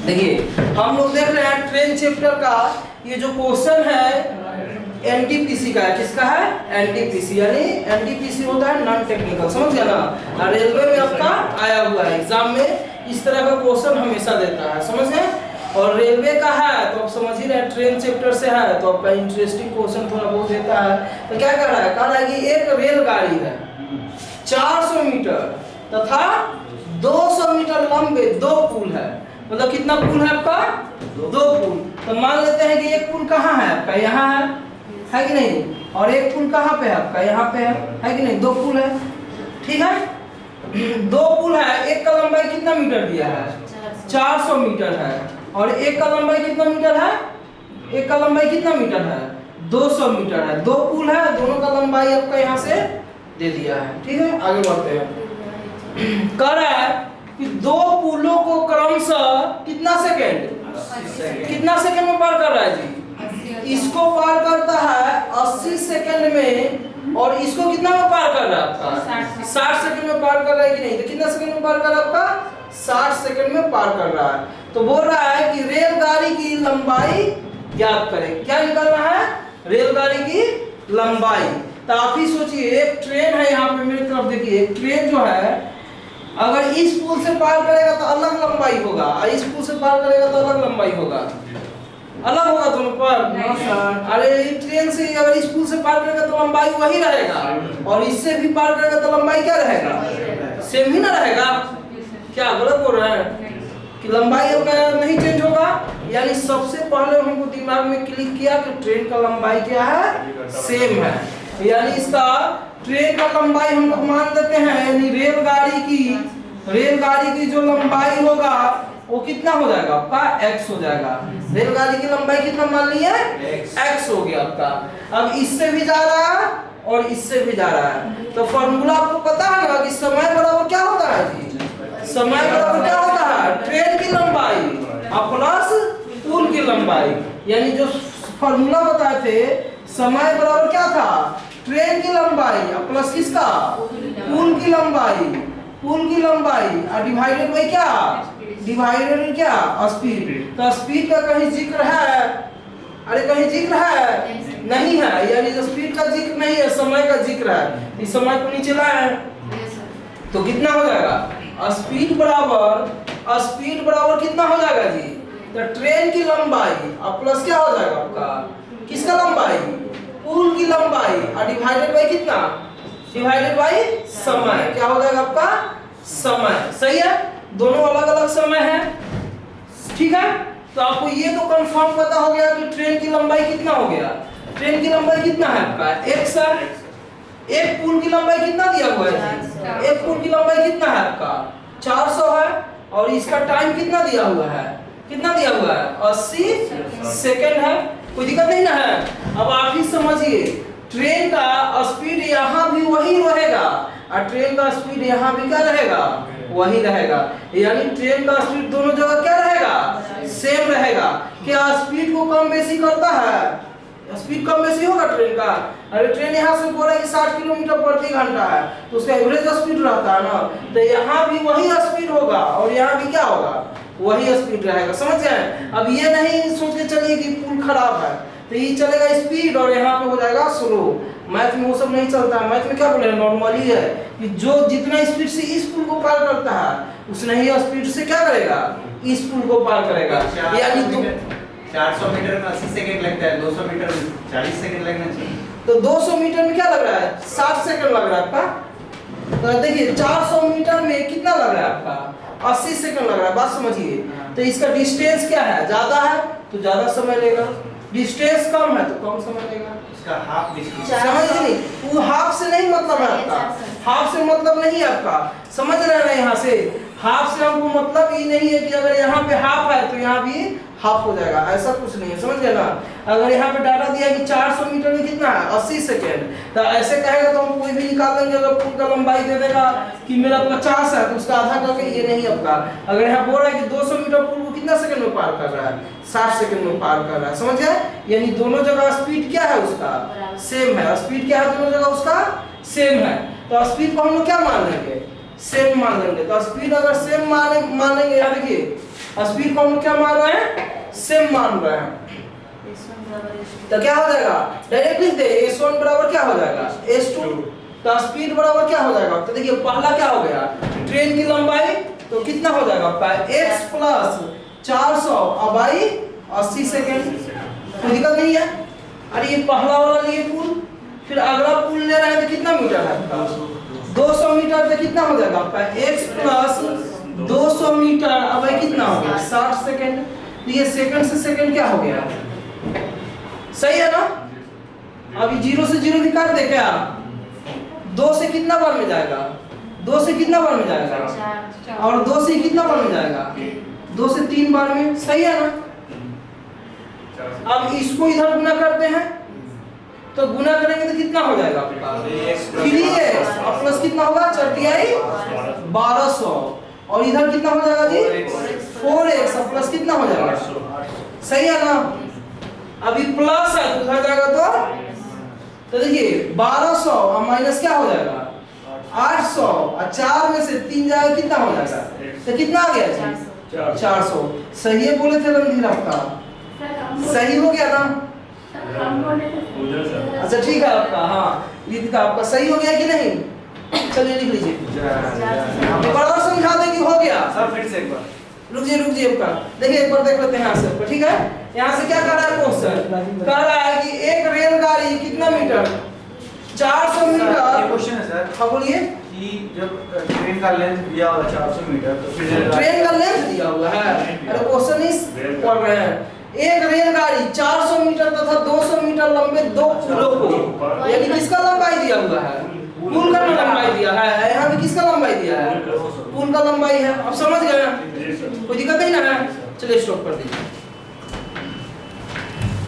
देखिए हम लोग देख रहे हैं ट्रेन चैप्टर का ये जो क्वेश्चन है एनटीपीसी का है। किसका है? एनटीपीसी, यानी एनटीपीसी होता है नॉन टेक्निकल, समझ गया ना। रेलवे में आपका आया हुआ है, एग्जाम में इस तरह का क्वेश्चन हमेशा देता है, समझ गए। और रेलवे का है तो आप समझ ही रहे हैं, ट्रेन चैप्टर से है तो आपका इंटरेस्टिंग क्वेश्चन थोड़ा बहुत देता है। तो क्या कर रहा है? कह रहा है कि एक रेलगाड़ी है 400 मीटर तथा 200 मीटर लंबे दो पुल है। मतलब कितना पुल है आपका? दो पुल। तो मान लेते हैं कि एक पुल कहाँ है आपका? यहाँ है कि नहीं? और एक पुल कहाँ पे है आपका? यहाँ पे है कि नहीं? दो पुल है, ठीक है। दो पुल है, एक का लंबाई कितना मीटर दिया है? 400 मीटर है। और एक का लंबाई कितना मीटर है? एक का लंबाई कितना मीटर है? 200 मीटर है। दो पुल है, दोनों का लंबाई आपका यहाँ से दे दिया है, ठीक है। आगे बढ़ते हैं। कह रहा है कि दो पुलों को क्रमशः कितना सेकेंड, कितना सेकेंड में पार कर रहा है जी? इसको पार करता है 80 सेकेंड में, और इसको कितना में पार कर रहा है आपका? 60 सेकेंड में पार कर रहा है कि नहीं? तो कितना सेकेंड में पार कर रहा है आपका? 60 सेकेंड में पार कर रहा है। तो बोल रहा है कि रेलगाड़ी की लंबाई ज्ञात करें। क्या निकालना है? रेलगाड़ी की लंबाई। तो आप ही सोचिए, एक ट्रेन है यहाँ पे, मेरी तरफ देखिए, एक ट्रेन जो है अगर इस पुल से पार करेगा तो अलग लंबाई होगा, और इस पुल से पार करेगा तो अलग लंबाई होगा, अलग होगा दोनों पर। अरे ट्रेन से अगर इस पुल से पार करेगा तो लंबाई वही रहेगा, और इससे भी पार करेगा तो लंबाई क्या रहेगा? सेम ही ना रहेगा। क्या गलत बोल रहे हैं कि लंबाई नहीं चेंज होगा? यानी सबसे पहले हमको दिमाग में क्लिक किया कि ट्रेन का लंबाई क्या है? सेम है। यानी इसका ट्रेन का लंबाई हम लोग मान देते हैं, यानी रेलगाड़ी की जो लंबाई होगा वो कितना हो जाएगा आपका? x हो जाएगा। रेलगाड़ी की लंबाई कितना मान लिए? x हो गया आपका। अब इससे भी जा रहा है और इससे भी जा रहा है, तो फॉर्मूला आपको पता है ना कि समय बराबर क्या होता है जी? समय बराबर क्या होता है? ट्रेन की लंबाई प्लस पुल की लंबाई। यानी जो फॉर्मूला बताए थे, समय बराबर क्या था? ट्रेन की लंबाई प्लस किसका? पुल की लंबाई, पुल की लंबाई और डिवाइडेड बाय क्या? डिवाइडेड क्या? स्पीड। तो स्पीड का कहीं जिक्र है? अरे कहीं जिक्र है? नहीं है। यानी जो स्पीड का जिक्र नहीं है, समय का जिक्र है। इस समय को नीचे लाए, तो कितना हो जाएगा? स्पीड बराबर कितना हो जाएगा जी? तो ट्रेन की लंबाई प्लस क्या हो जाएगा आपका? किसका लंबाई? पुल की लंबाई और डिवाइडेड बाय कितना? डिवाइडेड बाय समय। क्या हो जाएगा आपका? समय। सही है, दोनों अलग अलग समय है, ठीक है। तो आपको ये तो कंफर्म पता हो गया कि ट्रेन की लंबाई कितना हो गया? ट्रेन की लंबाई कितना है आपका? एक सर। एक पुल की लंबाई कितना दिया हुआ है? एक पुल की लंबाई कितना है आपका? 400 है। और इसका टाइम कितना दिया हुआ है? कितना दिया हुआ है? 80 सेकेंड है। कोई दिक्कत नहीं ना है। अब आप ही समझिए, ट्रेन का स्पीड यहाँ भी वही रहेगा और ट्रेन का स्पीड यहाँ भी क्या रहेगा? वही रहेगा। यानी ट्रेन का स्पीड दोनों जगह क्या रहेगा? सेम रहेगा। क्या स्पीड को कम बेसी करता है? स्पीड कम बेसी होगा ट्रेन का? अरे ट्रेन यहाँ से बोला कि 60 किलोमीटर प्रति घंटा है, तो उसका एवरेज स्पीड रहता है ना। तो यहाँ भी वही स्पीड होगा और यहाँ भी क्या होगा? वही स्पीड रहेगा, समझ गए। अब ये नहीं सोच के चलिए कि पुल खराब है, तो ये चलेगा स्पीड और यहाँ पे हो जाएगा स्लो। मैथ में वो सब नहीं चलता है। मैथ में क्या बोले? नॉर्मली है कि जो जितना स्पीड से इस पुल को पार करता है उसने ही स्पीड से क्या करेगा? इस पुल को पार करेगा। यानी 400 मीटर में 80 सेकंड लगता है, 200 मीटर में 40 सेकंड लगना चाहिए। तो 200 मीटर में क्या लग रहा है? 60 सेकंड लग रहा है आपका। तो देखिए 400 मीटर में कितना लग रहा है आपका? 80 सेकंड लग रहा है। बात समझिए। तो इसका डिस्टेंस क्या है? ज्यादा है तो ज्यादा समय लेगा, डिस्टेंस कम है तो कम समय लेगा। इसका हाफ डिस्टेंस समझ नहीं, वो हाफ से नहीं मतलब है आपका, हाफ से मतलब नहीं है आपका, समझ रहे हैं ना। यहाँ से हाफ से हमको मतलब ये नहीं है कि अगर यहाँ पे हाफ है तो यहाँ भी हाफ हो जाएगा, ऐसा कुछ नहीं है, समझ गए ना। अगर यहाँ पे डाटा दिया कि 400 मीटर में कितना है? 80 सेकेंड, तो ऐसे कहेगा तो हम कोई भी निकाल देंगे। अगर पुल का लंबाई दे देगा कि मेरा 50 है तो उसका आधा करके ये नहीं आपका। अगर यहाँ बोल रहा है कि 200 मीटर पुल को कितना सेकंड में पार कर रहा है? 60 सेकंड में पार कर रहा है, समझ गए। यानी दोनों जगह स्पीड क्या है उसका? सेम है। स्पीड क्या है दोनों जगह उसका? सेम है। तो स्पीड को हम लोग क्या मान लेंगे? सेम मान लेंगे। तो स्पीड अगर सेम मानेंगे, यहाँ देखिए स्पीड को हम क्या मान रहे हैं, सेम मान रहे हैं। तो क्या हो जाएगा, डायरेक्ट लिख दे s1 बराबर क्या हो जाएगा s2, तो स्पीड बराबर क्या हो जाएगा। तो देखिए पहला क्या हो गया, ट्रेन की लंबाई तो कितना हो जाएगा आपका x प्लस 400 अब आई 80 सेकेंड, कोई दिक्कत नहीं है। अरे ये पहला वाला लिए पुल, फिर अगला पुल ले रहे हैं तो कितना मीटर है आपका 200 मीटर, तो कितना हो जाएगा आपका x प्लस 200 मीटर अब आई कितना हो गया 60 सेकेंड। तो ये सेकंड से सेकंड क्या हो गया, सही है ना। अभी 0 से 0 निकाल दे क्या, 2 से कितना बार में जाएगा, 2 से कितना बार में जाएगा, और 2 से कितना बार में जाएगा, 2 से 3 बार में, सही है ना। अब इसको इधर गुना करते हैं, तो गुना करेंगे तो कितना हो जाएगा आपका 3x और प्लस कितना होगा 4 1200, और इधर कितना हो जाएगा जी 4x और प्लस कितना हो जाएगा, सही है ना। अभी प्लस है तो उधर जाएगा तो देखिए 1200 और माइनस क्या हो जाएगा 800, और 4 में से 3 जाएगा कितना हो जाएगा, तो कितना आ गया जी 400। सही है बोले थे रणधीर, आपका सही हो गया ना। अच्छा ठीक है आपका, हाँ रितिका आपका सही हो गया कि नहीं, चलिए लिख लीजिए। एक बार और समझा दें कि हो गया सर फिर से एक बार रुक आपका देखिए, एक बार देख लेते हैं यहाँ से, ठीक है। यहाँ से क्या कर रहा है क्वेश्चन, कह रहा है कि एक रेलगाड़ी कितना मीटर 400 मीटर। क्वेश्चन है सर, हाँ बोलिए, कि जब ट्रेन का लेंथ दिया हुआ 400 मीटर तो फिर ट्रेन का लेंथ दिया हुआ है, अरे क्वेश्चन इस पढ़ रहे हैं। एक रेलगाड़ी 400 मीटर तथा 200 मीटर लंबे दो पुलों को, यानी किसका लंबाई दिया हुआ है, पुल का लंबाई दिया है, यहाँ पे किसका लंबाई दिया है, पुल का लंबाई है। अब समझ गए, कोई दिक्कत नहीं ना है, चलिए स्टॉप कर दीजिए।